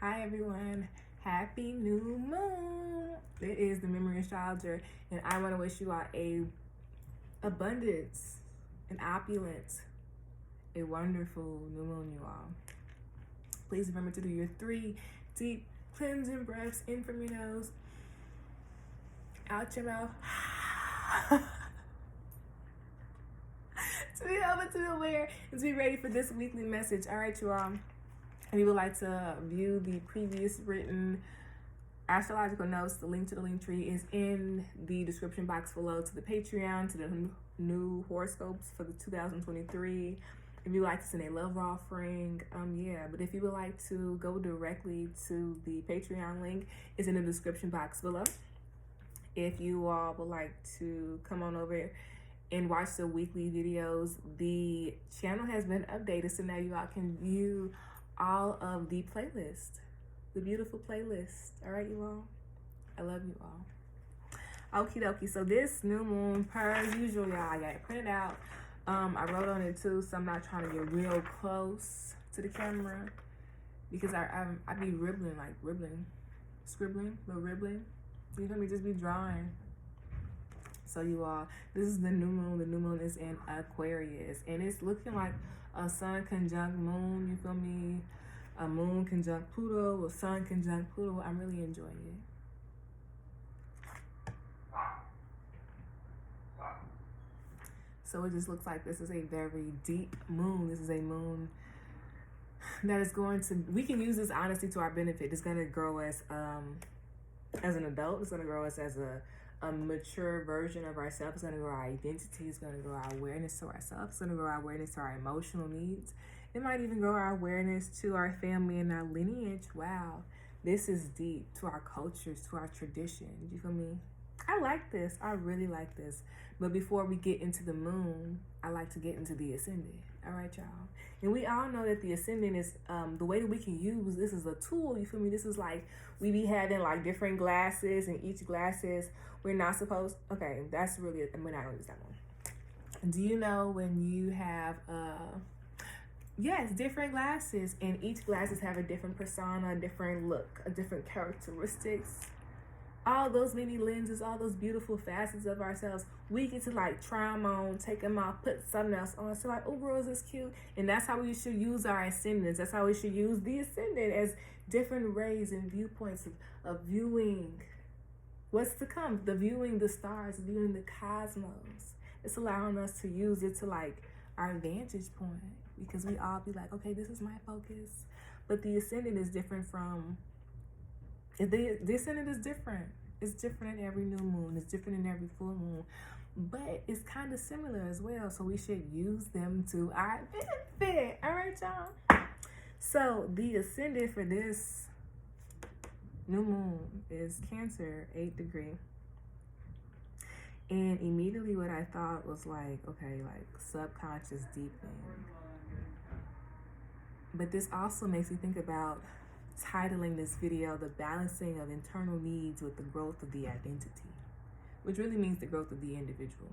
Hi everyone, happy new moon. It is the memory astrologer, and I want to wish you all a abundance, an opulence, a wonderful new moon, you all. Please remember to do your 3 deep cleansing breaths in from your nose, out your mouth. To be able to be aware and to be ready for this weekly message. All right, you all. If you would like to view the previous written astrological notes, the link to the link tree is in the description box below, to the Patreon, to the new horoscopes for the 2023. If you would like to send a love offering, but if you would like to go directly to the Patreon link, it's in the description box below. If you all would like to come on over and watch the weekly videos, the channel has been updated, so now you all can view all of the playlist, the beautiful playlist. All right, you all, I love you all. Okie dokie. So this new moon, per usual, y'all, I got it printed out. I wrote on it too, so I'm not trying to get real close to the camera because I be scribbling, but ribbling. You feel me? Just be drawing. So you all, this is the new moon. The new moon is in Aquarius, and it's looking like a sun conjunct moon, you feel me? A moon conjunct Pluto, a sun conjunct Pluto. I'm really enjoying it. So it just looks like this is a very deep moon. This is a moon that is going to, we can use this honesty to our benefit. It's going to grow us as an adult. It's going to grow us as a mature version of ourselves. It's going to grow our identity. It's going to grow our awareness to ourselves. It's going to grow our awareness to our emotional needs. It might even grow our awareness to our family and our lineage. Wow, this is deep, to our cultures, to our traditions. You feel me? I like this. I really like this. But before we get into the moon, I like to get into the ascendant. All right, y'all. And we all know that the ascendant is the way that we can use this is a tool. You feel me? This is like we be having like different glasses, and each glasses we're not supposed. Okay, that's really. We're not gonna use that one. Do you know when you have yes, different glasses, and each glasses have a different persona, a different look, a different characteristics. All those many lenses, all those beautiful facets of ourselves, we get to like try them on, take them off, put something else on. So like, oh, girls, is cute. And that's how we should use our ascendants. That's how we should use the ascendant, as different rays and viewpoints of viewing what's to come, the viewing the stars, viewing the cosmos. It's allowing us to use it to like our vantage point, because we all be like, okay, this is my focus. But the ascendant is different from, the ascendant is different. It's different in every new moon. It's different in every full moon. But it's kind of similar as well. So we should use them to our benefit. All right, y'all? So the ascendant for this new moon is Cancer, 8th degree. And immediately what I thought was like, okay, like subconscious deepening. But this also makes me think about titling this video, the balancing of internal needs with the growth of the identity, which really means the growth of the individual.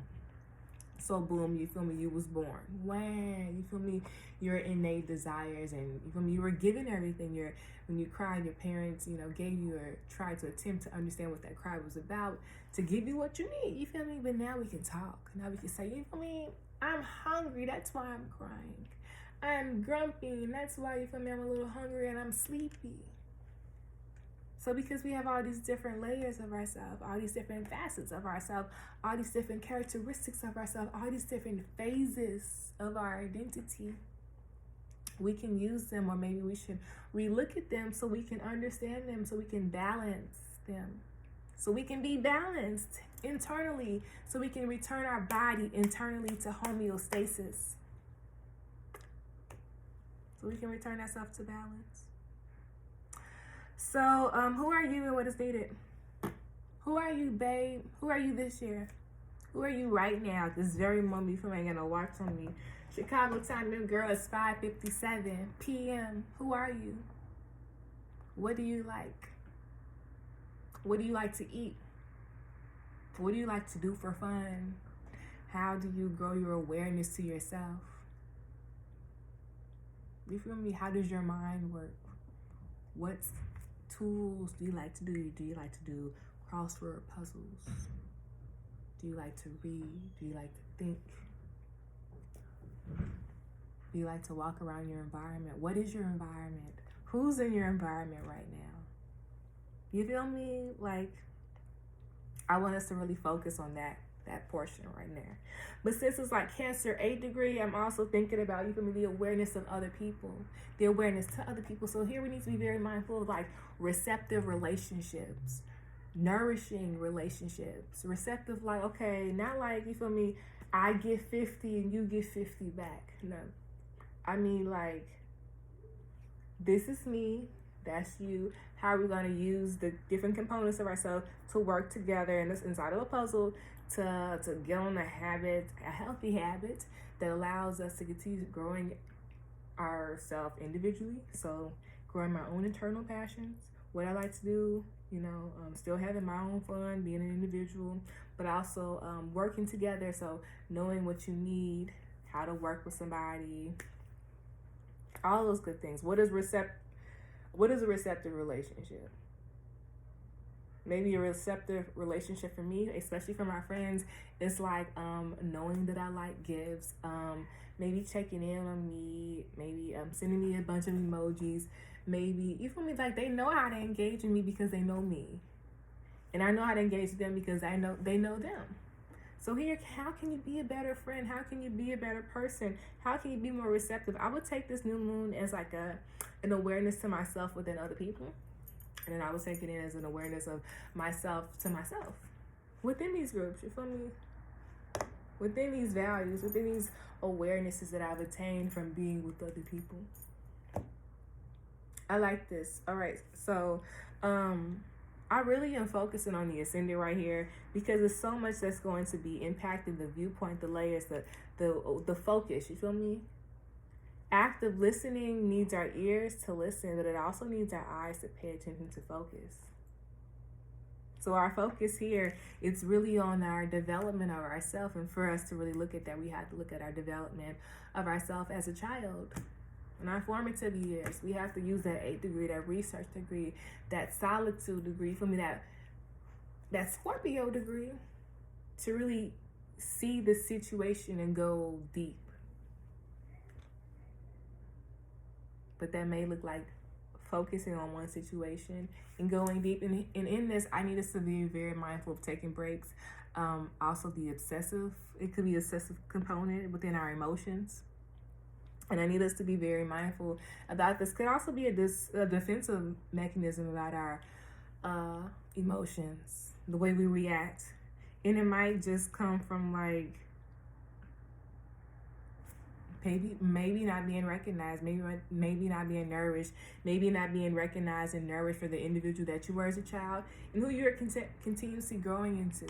So boom, you feel me, you was born. Wow, you feel me, your innate desires, and you feel me, you were given everything. When you cried, your parents, gave you, or tried to attempt to understand what that cry was about, to give you what you need, you feel me? But now we can talk. Now we can say, you feel me, I'm hungry, that's why I'm crying. I'm grumpy, and that's why, you feel me, I'm a little hungry and I'm sleepy. So because we have all these different layers of ourselves, all these different facets of ourselves, all these different characteristics of ourselves, all these different phases of our identity, we can use them, or maybe we should relook at them so we can understand them, so we can balance them, so we can be balanced internally, so we can return our body internally to homeostasis. So we can return ourselves to balance. So, who are you and what is needed? Who are you, babe? Who are you this year? Who are you right now, this very moment? You feel me? Ain't gonna watch on me. Chicago time, new girl, it's 5:57 p.m. Who are you? What do you like? What do you like to eat? What do you like to do for fun? How do you grow your awareness to yourself? You feel me? How does your mind work? What tools do you like to do? Do you like to do crossword puzzles? Do you like to read? Do you like to think? Do you like to walk around your environment? What is your environment? Who's in your environment right now? You feel me? Like, I want us to really focus on that portion right there. But since it's like Cancer 8th degree, I'm also thinking about, you feel me, the awareness of other people, the awareness to other people. So here we need to be very mindful of like receptive relationships, nourishing relationships, receptive, like, okay, not like, you feel me, I give 50 and you give 50 back. No, I mean, like, this is me, that's you. How are we going to use the different components of ourselves to work together in this inside of a puzzle to get on a habit, a healthy habit that allows us to continue growing ourselves individually. So growing my own internal passions, what I like to do, you know, still having my own fun, being an individual, but also working together. So knowing what you need, how to work with somebody, all those good things. What is a receptive relationship? Maybe a receptive relationship for me, especially for my friends, it's like knowing that I like gifts, maybe checking in on me, maybe sending me a bunch of emojis, maybe, you feel me, like they know how to engage with me because they know me. And I know how to engage with them because they know them. So here, how can you be a better friend? How can you be a better person? How can you be more receptive? I would take this new moon as like an awareness to myself within other people. And then I would take it in as an awareness of myself to myself. Within these groups, you feel me? Within these values, within these awarenesses that I've attained from being with other people. I like this. All right, so I really am focusing on the ascendant right here because there's so much that's going to be impacting the viewpoint, the layers, the focus, you feel me? Active listening needs our ears to listen, but it also needs our eyes to pay attention to focus. So our focus here, it's really on our development of ourselves. And for us to really look at that, we have to look at our development of ourselves as a child. In our formative years, we have to use that 8th degree, that research degree, that solitude degree, for me, that Scorpio degree, to really see the situation and go deep. But that may look like focusing on one situation and going deep. And in this, I need us to be very mindful of taking breaks. Also the obsessive, it could be obsessive component within our emotions. And I need us to be very mindful about this. Could also be a defensive mechanism about our emotions, the way we react. And it might just come from like, maybe not being recognized, maybe not being nourished, maybe not being recognized and nourished for the individual that you were as a child and who you're continuously growing into.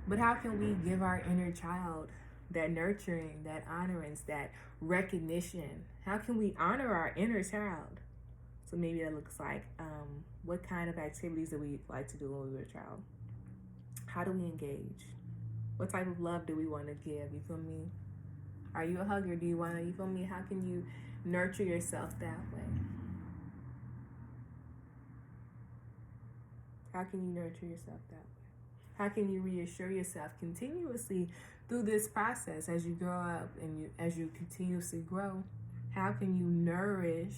But how can we give our inner child that nurturing, that honorance, that recognition? How can we honor our inner child? So maybe that looks like what kind of activities do we like to do when we were a child? How do we engage? What type of love do we want to give? You feel me? Are you a hugger? Do you want to, you feel me? How can you nurture yourself that way? How can you nurture yourself that way? How can you reassure yourself continuously through this process as you grow up and as you continuously grow? How can you nourish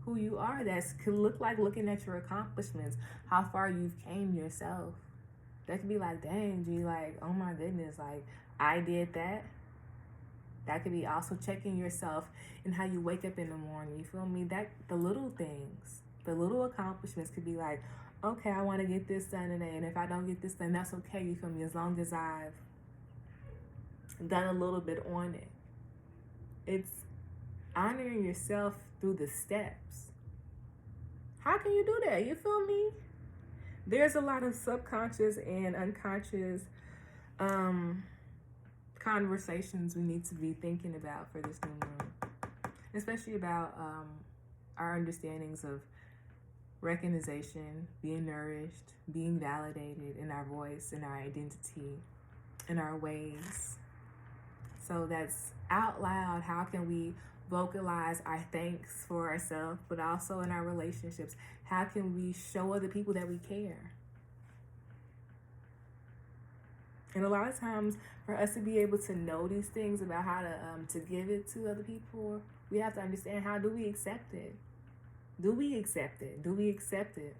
who you are? That could look like looking at your accomplishments, how far you've came yourself. That could be like, dang, G, like, oh my goodness, like, I did that. That could be also checking yourself and how you wake up in the morning. You feel me? That the little things, the little accomplishments could be like, okay, I want to get this done today. And if I don't get this done, that's okay. You feel me? As long as I've done a little bit on it. It's honoring yourself through the steps. How can you do that? You feel me? There's a lot of subconscious and unconscious conversations we need to be thinking about for this new moon, especially about our understandings of recognition, being nourished, being validated in our voice, in our identity, in our ways. So that's out loud. How can we vocalize our thanks for ourselves, but also in our relationships. How can we show other people that we care? And a lot of times, for us to be able to know these things about how to give it to other people, we have to understand, how do we accept it? Do we accept it? Do we accept it?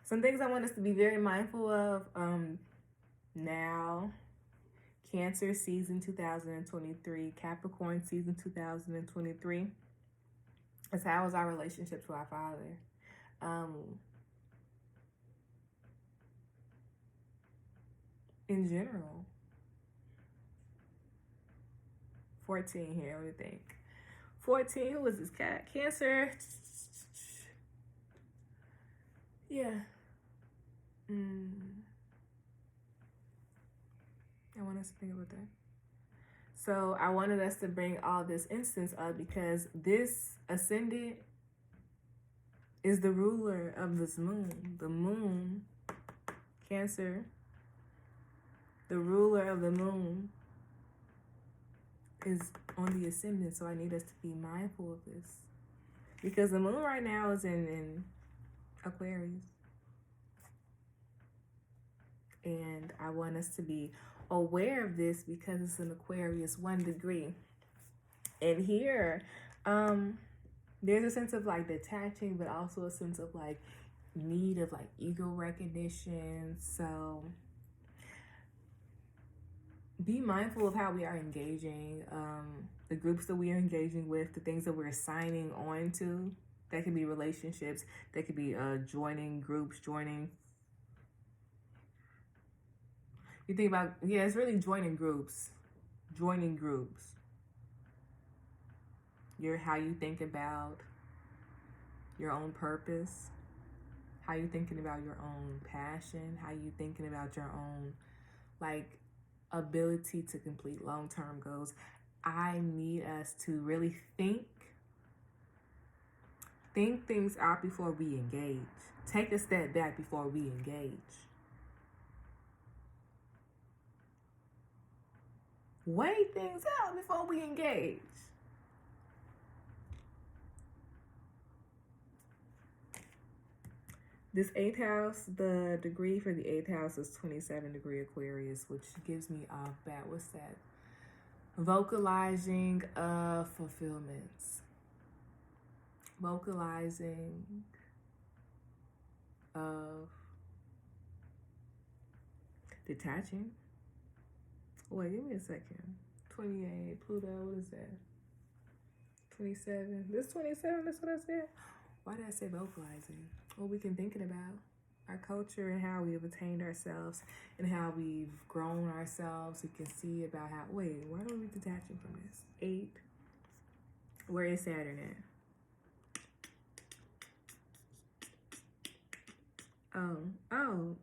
Some things I want us to be very mindful of now. Cancer season 2023, Capricorn season 2023. Is how is our relationship to our Father? In general. 14 here, let me think. 14, who is this cat? Cancer. Yeah. I want us to think about that. So I wanted us to bring all this instance up because this ascendant is the ruler of this moon. The moon, Cancer, the ruler of the moon is on the ascendant. So I need us to be mindful of this. Because the moon right now is in Aquarius. And I want us to be aware of this because it's an Aquarius 1 degree. And here, there's a sense of like detaching, but also a sense of like need of like ego recognition. So be mindful of how we are engaging, the groups that we are engaging with, the things that we're signing on to. That could be relationships, that could be joining groups, joining. You think about, yeah, it's really joining groups. Joining groups. How you think about your own purpose. How you thinking about your own passion. How you thinking about your own, like, ability to complete long-term goals. I need us to really think things out before we engage. Take a step back before we engage. Weigh things out before we engage. This 8th house, the degree for the 8th house is 27 degree Aquarius, which gives me off bat. What's that? Vocalizing of fulfillments. Vocalizing of detaching. Wait, give me a second. 28, Pluto, what is that? 27. This 27, that's what I said? Why did I say vocalizing? What we can thinking about. Our culture and how we've attained ourselves and how we've grown ourselves. You can see about how, wait, why are we detaching from this? 8. Where is Saturn at? Oh,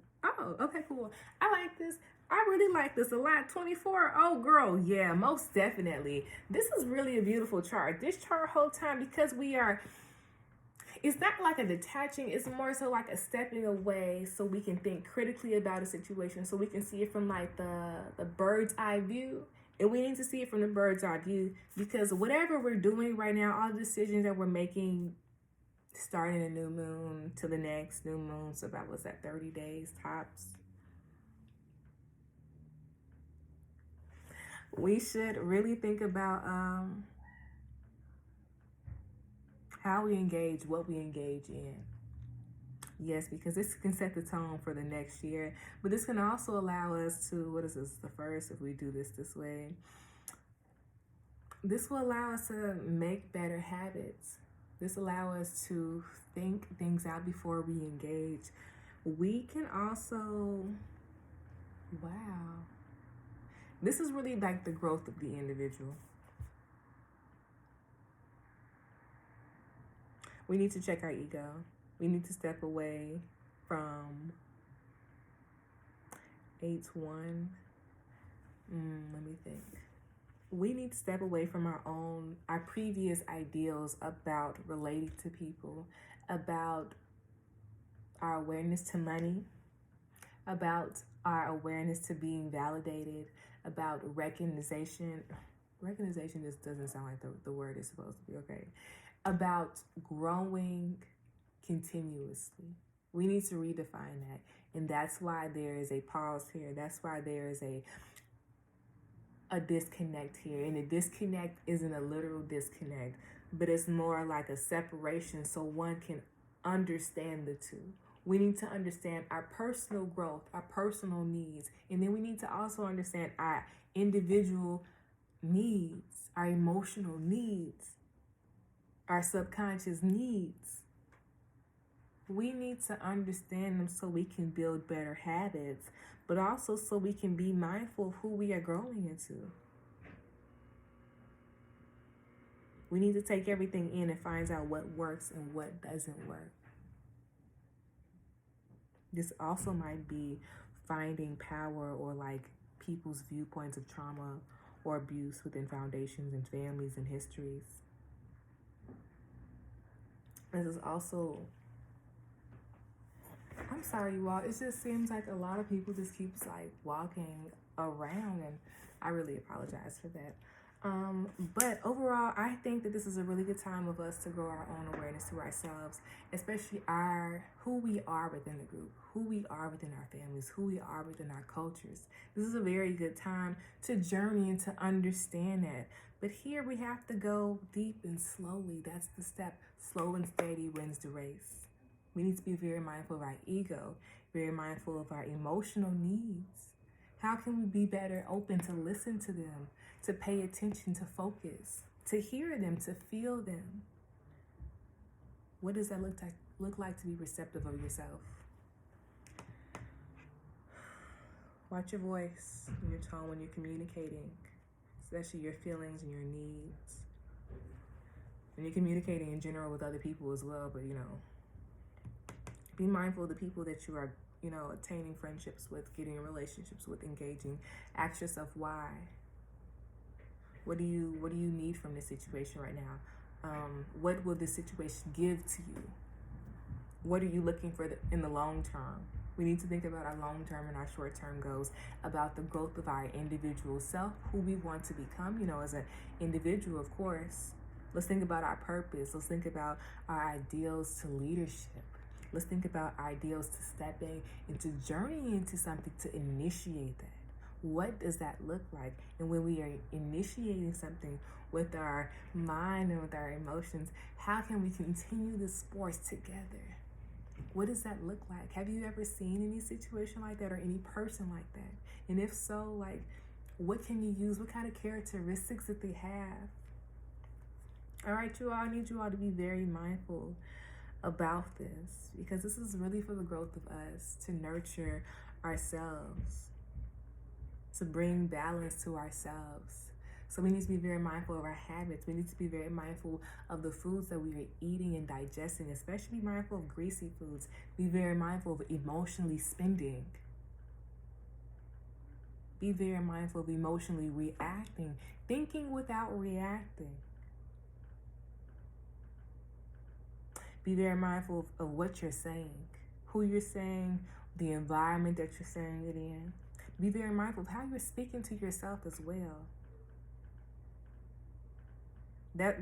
okay, cool. I like this. I really like this a lot. 24, oh girl, yeah, most definitely. This is really a beautiful chart. This chart whole time, because we are, it's not like a detaching, it's more so like a stepping away so we can think critically about a situation, so we can see it from like the bird's eye view. And we need to see it from the bird's eye view because whatever we're doing right now, all the decisions that we're making, starting a new moon to the next new moon, so about, what's that, 30 days tops. We should really think about how we engage, what we engage in. Yes, because this can set the tone for the next year. But this can also allow us to, what is this, the first, if we do this way. This will allow us to make better habits. This allow us to think things out before we engage. We can also, wow. This is really like the growth of the individual. We need to check our ego. We need to step away from 8-1. Let me think. We need to step away from our previous ideals about relating to people, about our awareness to money, about our awareness to being validated, about recognition. recognition just doesn't sound like the word is supposed to be, okay? About growing continuously. We need to redefine that. And that's why there is a pause here. That's why there is a disconnect here. And the disconnect isn't a literal disconnect, but it's more like a separation so one can understand the two. We need to understand our personal growth, our personal needs, and then we need to also understand our individual needs, our emotional needs, our subconscious needs. We need to understand them so we can build better habits, but also so we can be mindful of who we are growing into. We need to take everything in and find out what works and what doesn't work. This also might be finding power or like people's viewpoints of trauma or abuse within foundations and families and histories. This is also, I'm sorry you all, it just seems like a lot of people just keeps like walking around, and I really apologize for that. But overall, I think that this is a really good time of us to grow our own awareness to ourselves, especially who we are within the group, who we are within our families, who we are within our cultures. This is a very good time to journey and to understand that. But here we have to go deep and slowly. That's the step. Slow and steady wins the race. We need to be very mindful of our ego, very mindful of our emotional needs. How can we be better open to listen to them, to pay attention, to focus, to hear them, to feel them? What does that look like to be receptive of yourself? Watch your voice and your tone when you're communicating, especially your feelings and your needs. When you're communicating in general with other people as well, but be mindful of the people that you are attaining friendships with, getting in relationships with, engaging. Ask yourself why. What do you need from this situation right now? What will this situation give to you? What are you looking for in the long term? We need to think about our long term and our short term goals, about the growth of our individual self, who we want to become, as an individual, of course. Let's think about our purpose. Let's think about our ideals to leadership. Let's think about ideals to stepping into journeying into something, to initiate that. What does that look like? And when we are initiating something with our mind and with our emotions, how can we continue the sports together? What does that look like? Have you ever seen any situation like that or any person like that? And if so, what can you use? What kind of characteristics that they have? All right, you all, I need you all to be very mindful about this, because this is really for the growth of us, to nurture ourselves, to bring balance to ourselves. So we need to be very mindful of our habits. We need to be very mindful of the foods that we are eating and digesting, especially be mindful of greasy foods. Be very mindful of emotionally spending. Be very mindful of emotionally reacting, thinking without reacting. Be very mindful of what you're saying, who you're saying, the environment that you're saying it in. Be very mindful of how you're speaking to yourself as well. To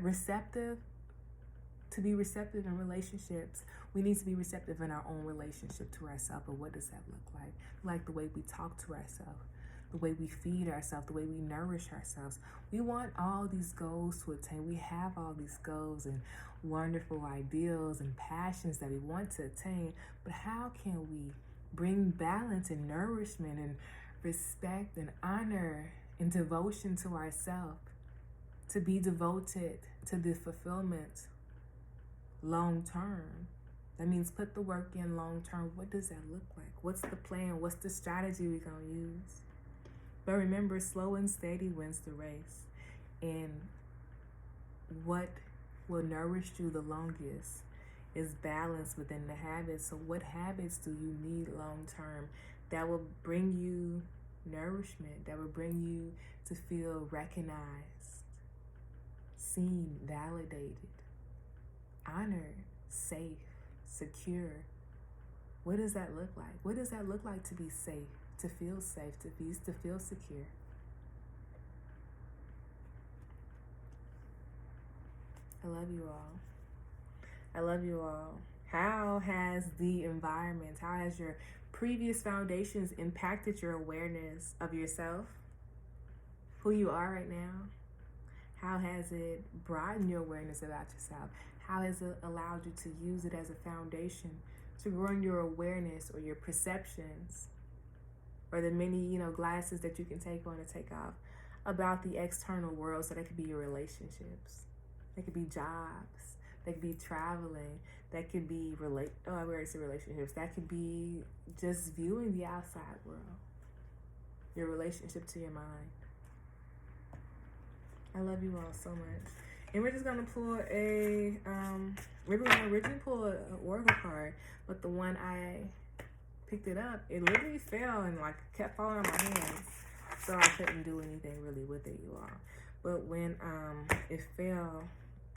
be receptive in relationships, we need to be receptive in our own relationship to ourselves. But what does that look like? Like the way we talk to ourselves, the way we feed ourselves, the way we nourish ourselves. We want all these goals to attain. We have all these goals and wonderful ideals and passions that we want to attain. But how can we bring balance and nourishment and respect and honor and devotion to ourselves, to be devoted to the fulfillment long term? That means put the work in long term. What does that look like? What's the plan? What's the strategy we're going to use? But remember, slow and steady wins the race. And what will nourish you the longest is balance within the habits. So what habits do you need long term that will bring you nourishment, that will bring you to feel recognized, seen, validated, honored, safe, secure? What does that look like? What does that look like to be safe, to feel secure? I love you all. I love you all. How has the environment, how has your previous foundations impacted your awareness of yourself, who you are right now? How has it broadened your awareness about yourself? How has it allowed you to use it as a foundation to grow in your awareness or your perceptions, or the many, glasses that you can take on and take off about the external world? So that could be your relationships, that could be jobs, that could be traveling, that could be relationships, that could be just viewing the outside world, your relationship to your mind. I love you all so much. And we're just gonna pull we were gonna originally pull an oracle card, but the one I picked it up, it literally fell and kept falling on my hands, so I couldn't do anything really with it, you all. But when it fell,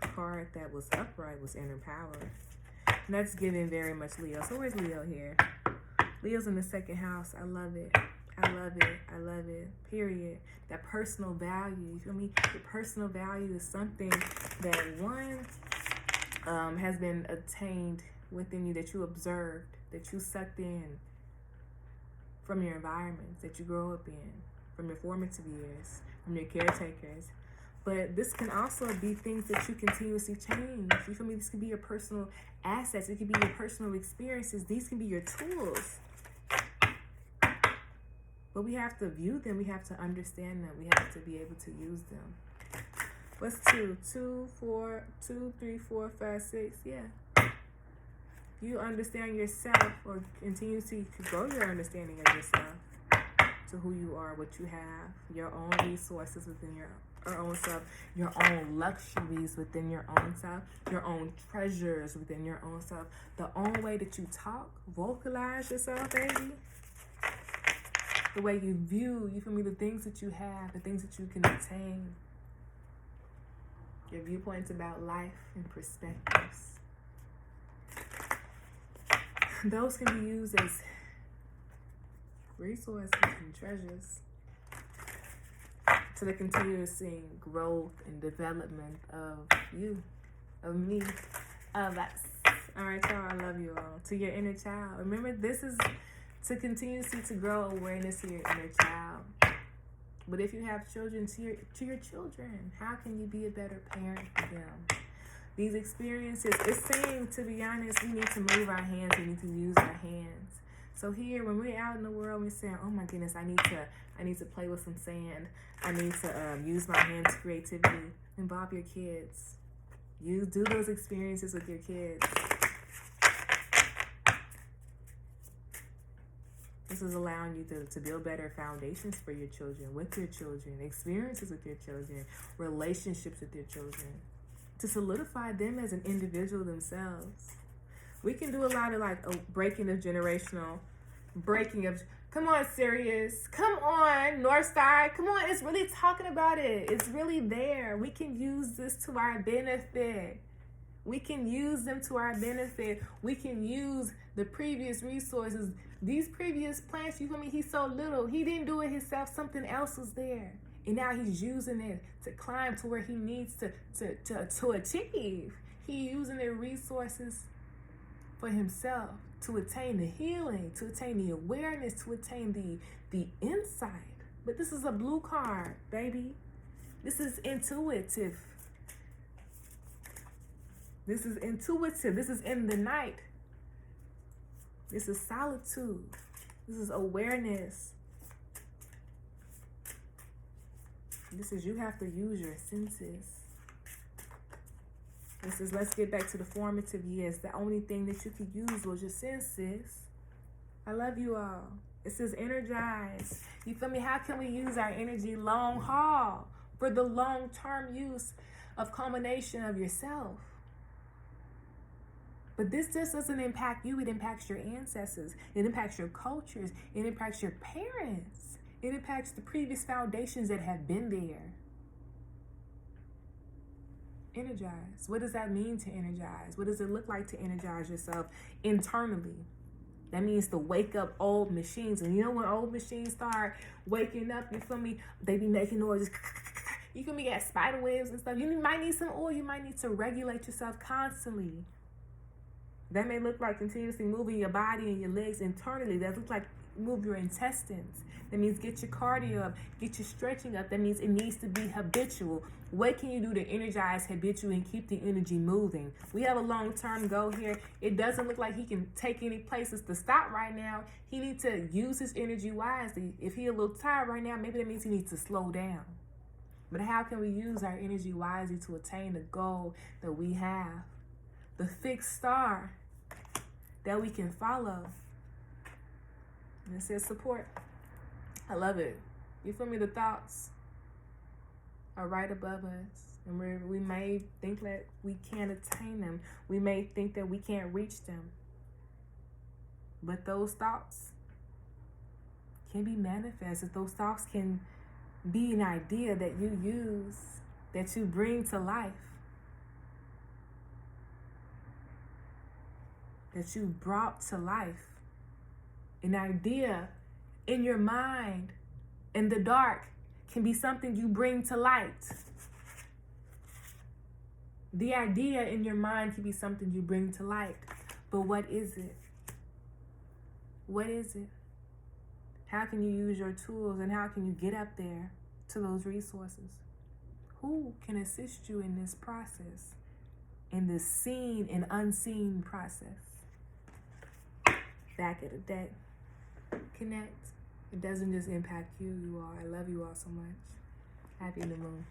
the card that was upright was inner power, and that's giving very much Leo. So where's Leo here? Leo's in the second house. I love it. I love it. I love it. Period. That personal value. You feel me? The personal value is something that one has been attained within you, that you observed, that you sucked in from your environments that you grow up in, from your formative years, from your caretakers. But this can also be things that you continuously change. You feel me? This could be your personal assets. It could be your personal experiences. These can be your tools. But we have to view them. We have to understand them. We have to be able to use them. What's 2? 2, 4, 2, 3, 4, 5, 6. Yeah. You understand yourself, or continue to grow your understanding of yourself, to who you are, what you have, your own resources within your own self, your own luxuries within your own self, your own treasures within your own self, the own way that you talk, vocalize yourself, baby. The way you view, you feel me, the things that you have, the things that you can attain, your viewpoints about life and perspectives. Those can be used as resources and treasures to the continuous growth and development of you, of me, of us. All right, y'all, I love you all. To your inner child. Remember, this is to continuously to grow awareness to your inner child. But if you have children, to your children, how can you be a better parent for them? These experiences, it's saying, to be honest, we need to move our hands, we need to use our hands. So here, when we're out in the world, we're saying, oh my goodness, I need to play with some sand. I need to use my hands' creativity. Involve your kids. You do those experiences with your kids. This is allowing you to build better foundations for your children, with your children, experiences with your children, relationships with your children, to solidify them as an individual themselves. We can do a lot of breaking of, come on, Sirius, come on, North Star, come on, it's really talking about it. It's really there. We can use this to our benefit. We can use them to our benefit. We can use the previous resources. These previous plants, you feel me? He's so little. He didn't do it himself. Something else was there. And now he's using it to climb to where he needs to achieve. He's using the resources for himself to attain the healing, to attain the awareness, to attain the insight. But this is a blue card, baby. This is intuitive. This is intuitive. This is in the night. This is solitude. This is awareness. This is, you have to use your senses. This is, let's get back to the formative years. The only thing that you could use was your senses. I love you all. It says energize. You feel me? How can we use our energy long haul for the long-term use of culmination of yourself? But this just doesn't impact you. It impacts your ancestors. It impacts your cultures. It impacts your parents. It impacts the previous foundations that have been there. Energize. What does that mean to energize? What does it look like to energize yourself internally? That means to wake up old machines. And you know when old machines start waking up, you feel me? They be making noises. You can be at spider webs and stuff. You might need some oil. You might need to regulate yourself constantly. That may look like continuously moving your body and your legs internally. That looks like move your intestines. That means get your cardio up, get your stretching up. That means it needs to be habitual. What can you do to energize habitual and keep the energy moving? We have a long-term goal here. It doesn't look like he can take any places to stop right now. He needs to use his energy wisely. If he's a little tired right now, maybe that means he needs to slow down. But how can we use our energy wisely to attain the goal that we have? The fixed star that we can follow. And it says support. I love it. You feel me? The thoughts are right above us. And we may think that we can't attain them. We may think that we can't reach them. But those thoughts can be manifested. Those thoughts can be an idea that you use, that you bring to life, that you brought to life. An idea in your mind in the dark can be something you bring to light. The idea in your mind can be something you bring to light. But what is it? What is it? How can you use your tools, and how can you get up there to those resources? Who can assist you in this process, in this seen and unseen process? Back of the day. Connect. It doesn't just impact you, you all. I love you all so much. Happy new moon.